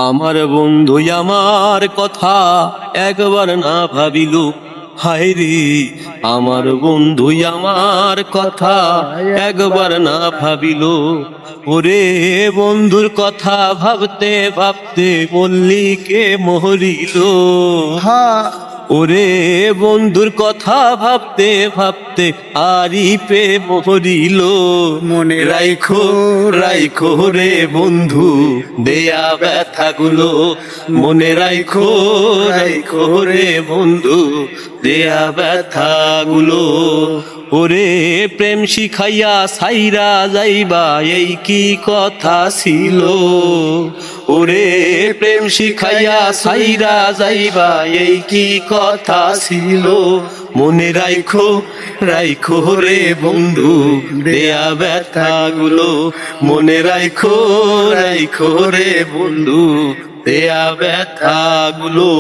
আমার বন্ধু আমার কথা একবার না ভাবিল, হায় রে আমার বন্ধু আমার কথা একবার না ভাবিল। ওরে বন্ধুর কথা ভাবতে ভাবতে মল্লিকে মরিল। ওরে বন্ধুর কথা ভাবতে ভাবতে আরিফে মরিল। মনে রাইখো রাইখো রে বন্ধু দেয়া ব্যথাগুলো, মনে রাইখো রাইখো রে বন্ধু দেয়া ব্যথাগুলো। ওরে প্রেম শিখাইয়া সাইরা যাইবা এই কি কথা ছিল। ওরে প্রেম শিখাইয়া সাইরা যাইবা এই কি কথা ছিল। মনে রাইখো রাইখো রে বন্ধু দেয়া ব্যথাগুলো, মনে রাইখো রাইখো রে বন্ধু দেয়া ব্যথাগুলো।